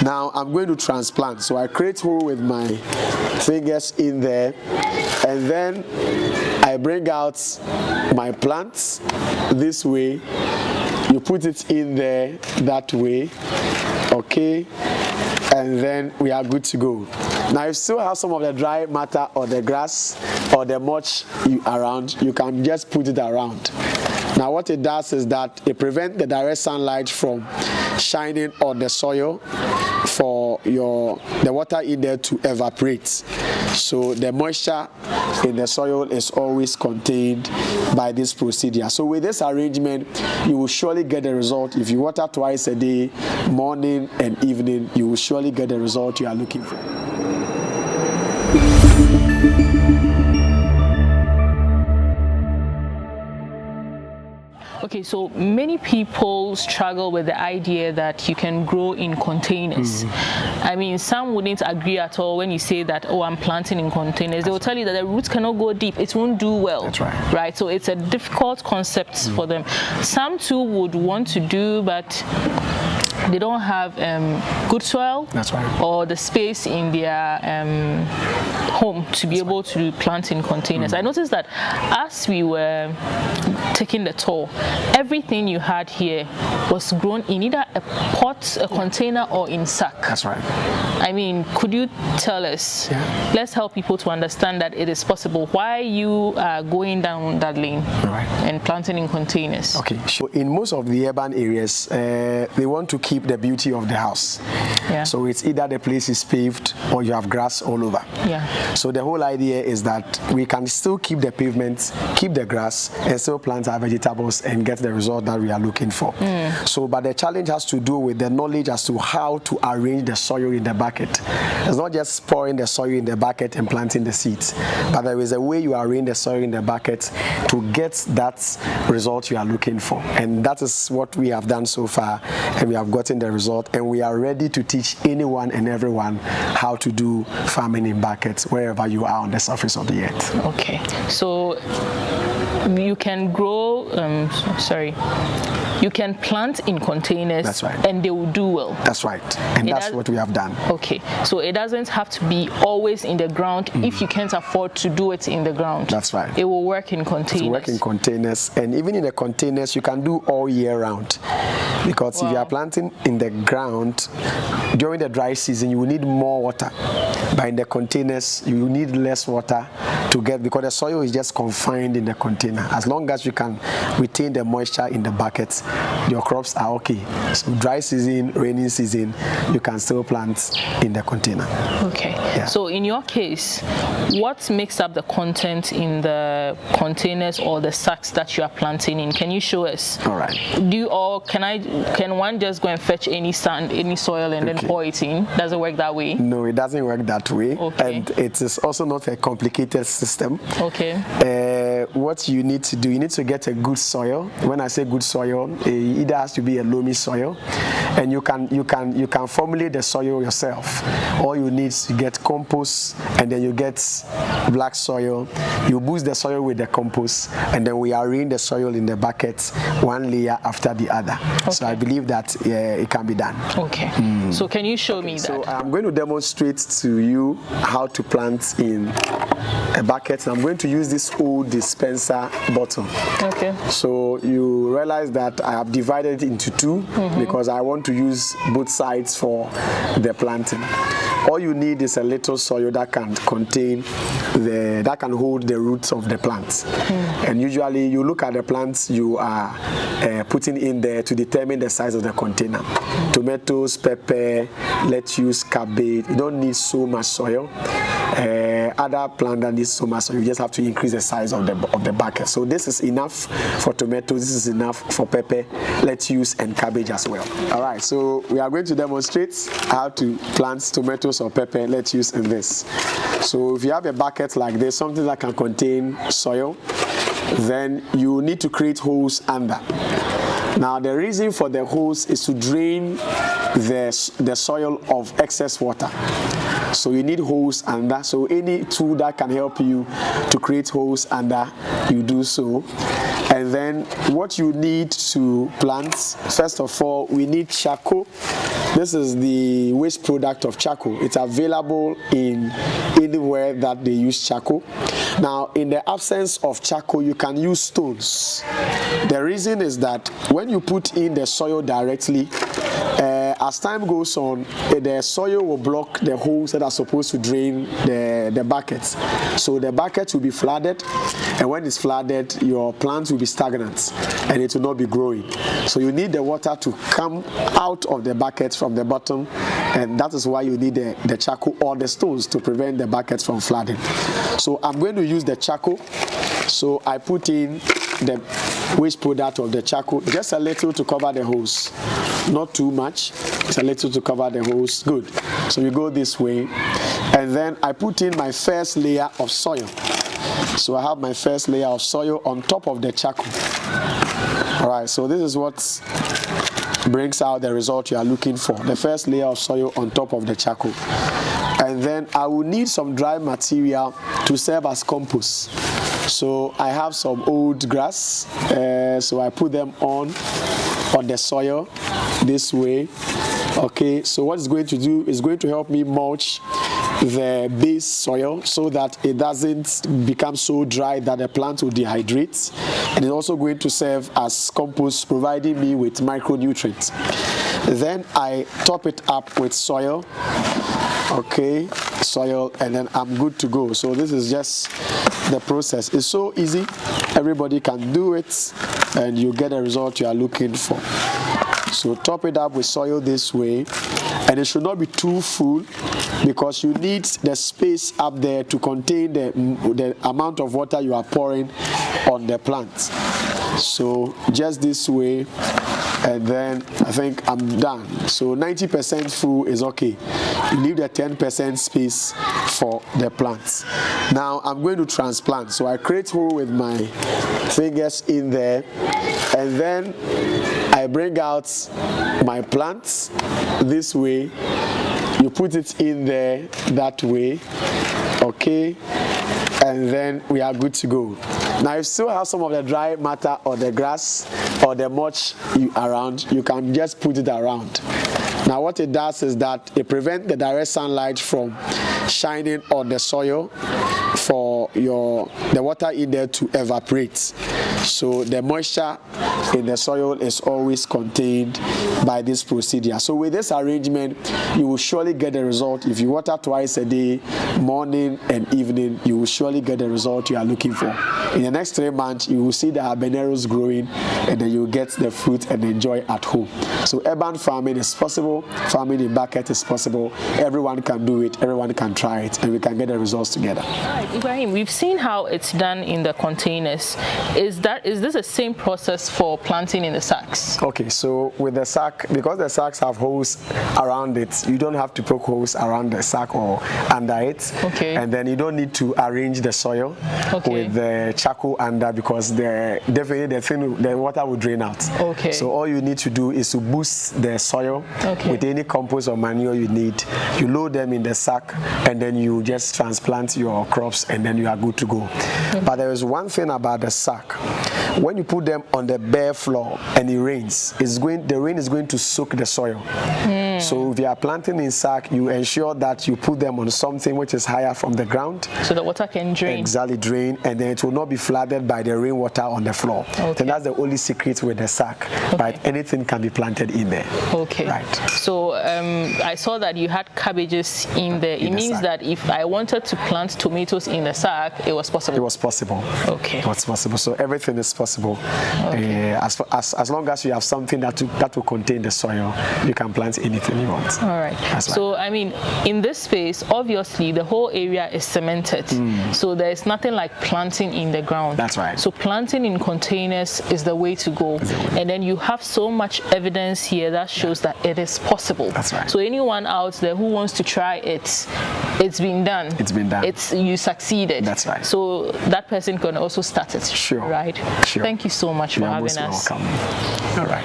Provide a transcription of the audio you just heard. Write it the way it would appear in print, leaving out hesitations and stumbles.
Now I'm going to transplant. So I create hole with my fingers in there, and then I bring out my plants this way. You put it in there that way, okay, and then we are good to go. Now, if you still have some of the dry matter or the grass or the mulch around, you can just put it around. Now, what it does is that it prevents the direct sunlight from shining on the soil for the water in there to evaporate. So the moisture in the soil is always contained by this procedure. So with this arrangement, you will surely get the result. If you water twice a day, morning and evening, you will surely get the result you are looking for. Okay, so many people struggle with the idea that you can grow in containers. I mean, some wouldn't agree at all when you say that, oh, I'm planting in containers. They will tell you that the roots cannot go deep. It won't do well. That's right. Right? So it's a difficult concept for them. Some too would want to do, but they don't have good soil. That's right. Or the space in their home to be able to plant in containers. I noticed that as we were taking the tour, everything you had here was grown in either a pot, a container, or in sack. That's right. I mean, could you tell us, let's help people to understand that it is possible, why you are going down that lane and planting in containers? Okay, so in most of the urban areas, they want to keep the beauty of the house. So it's either the place is paved or you have grass all over. So the whole idea is that we can still keep the pavements, keep the grass, and still plant our vegetables and get the result that we are looking for. So, but the challenge has to do with the knowledge as to how to arrange the soil in the bucket. It's not just pouring the soil in the bucket and planting the seeds, but there is a way you arrange the soil in the bucket to get that result you are looking for. And that is what we have done so far, and we have gotten the result, and we are ready to teach anyone and everyone how to do farming in buckets wherever you are on the surface of the earth. Okay, so you can grow, you can plant in containers. That's right. And they will do well. That's right, and that's what we have done. Okay, so it doesn't have to be always in the ground if you can't afford to do it in the ground. That's right. It will work in containers. It will work in containers, and even in the containers you can do all year round, because if you are planting in the ground during the dry season, you will need more water, but in the containers you need less water to get, because the soil is just confined in the container. As long as you can retain the moisture in the buckets, your crops are okay. So dry season, rainy season, you can still plant in the container. Okay. So in your case, what makes up the content in the containers or the sacks that you are planting in? Can you show us? All right. Can one just go and fetch any sand, any soil, and then pour it in? Does it work that way? No, it doesn't work that way. And it is also not a complicated system. What you need to do, you need to get a good soil. When I say good soil, it either has to be a loamy soil, and you can formulate the soil yourself. All you need is to get compost, and then you get black soil. You boost the soil with the compost, and then we arrange the soil in the buckets, one layer after the other. So I believe that it can be done. Okay. So can you show me that? So I'm going to demonstrate to you how to plant in a bucket. I'm going to use this old dispenser bottle. Okay. So you realize that I have divided it into two because I want to use both sides for the planting. All you need is a little soil that can contain that can hold the roots of the plants. And usually you look at the plants you are putting in there to determine the size of the container. Tomatoes, pepper, lettuce, cabbage. You don't need so much soil. Other plant that needs so much, so you just have to increase the size of the bucket. So this is enough for tomatoes, this is enough for pepper, lettuce, and cabbage as well. All right, so we are going to demonstrate how to plant tomatoes or pepper, lettuce, and this. So if you have a bucket like this, something that can contain soil, then you need to create holes under. Now the reason for the holes is to drain the soil of excess water. So you need holes under. So any tool that can help you to create holes under, you do so. And then what you need to plant, first of all, we need charcoal This is the waste product of charcoal. It's available in anywhere that they use charcoal. Now, in the absence of charcoal, you can use stones. The reason is that when you put in the soil directly, as time goes on, the soil will block the holes that are supposed to drain the buckets. So the bucket will be flooded, and when it's flooded, your plants will be stagnant and it will not be growing. So you need the water to come out of the buckets from the bottom, and that is why you need the charcoal or the stones to prevent the buckets from flooding. So I'm going to use the charcoal. So I put in the waste product of the charcoal, just a little to cover the holes, not too much, just a little to cover the holes. Good. So we go this way, and then I put in my first layer of soil. So I have my first layer of soil on top of the charcoal. All right, so this is what brings out the result you are looking for, the first layer of soil on top of the charcoal. And then I will need some dry material to serve as compost. So I have some old grass, so I put them on the soil this way. Okay, so what it's going to do is going to help me mulch the base soil so that it doesn't become so dry that the plant will dehydrate, and it's also going to serve as compost, providing me with micronutrients. Then I top it up with soil. Okay, soil, and then I'm good to go. So this is just the process. It's so easy, everybody can do it, and you get the result you are looking for. So top it up with soil this way, and it should not be too full because you need the space up there to contain the amount of water you are pouring on the plants. So just this way, and then I think I'm done. So 90% full is okay. You leave the 10% space for the plants. Now I'm going to transplant. So I create hole with my fingers in there, and then I bring out my plants this way. You put it in there that way, okay, and then we are good to go. Now, if you still have some of the dry matter or the grass or the mulch around, you can just put it around. Now, what it does is that it prevents the direct sunlight from shining on the soil for the water in there to evaporate. So the moisture in the soil is always contained by this procedure. So with this arrangement, you will surely get the result. If you water twice a day, morning and evening, you will surely get the result you are looking for. In the next 3 months, you will see the habaneros growing, and then you will get the fruit and enjoy at home. So urban farming is possible. Farming in bucket is possible. Everyone can do it. Everyone can try it, and we can get the results together. Right, Ibrahim, we've seen how it's done in the containers. Is this the same process for planting in the sacks? Okay, so with the sack, because the sacks have holes around it, you don't have to poke holes around the sack or under it. Okay. And then you don't need to arrange the soil with the charcoal under, because definitely the water will drain out. Okay. So all you need to do is to boost the soil with any compost or manure you need. You load them in the sack, and then you just transplant your crops, and then you are good to go. But there is one thing about the sack. When you put them on the bare floor and it rains, the rain is going to soak the soil. So if you are planting in sack, you ensure that you put them on something which is higher from the ground, so the water can drain. Exactly, drain, and then it will not be flooded by the rainwater on the floor. So that's the only secret with the sack. But anything can be planted in there. Okay. Right. So I saw that you had cabbages in there. It means that if I wanted to plant tomatoes in the sack, it was possible. It was possible. Okay. It was possible. So everything is possible. Okay. As long as you have something that will contain the soil, you can plant anything you want. All right. So I mean, in this space, obviously the whole area is cemented. So there is nothing like planting in the ground. That's right. So planting in containers is the way to go. And then you have so much evidence here that shows that it is possible. That's right. So anyone out there who wants to try it, it's been done. It's been done. You succeeded. That's right. So that person can also start it. Sure. Right. Sure. Thank you so much for having us. You're most welcome. All right.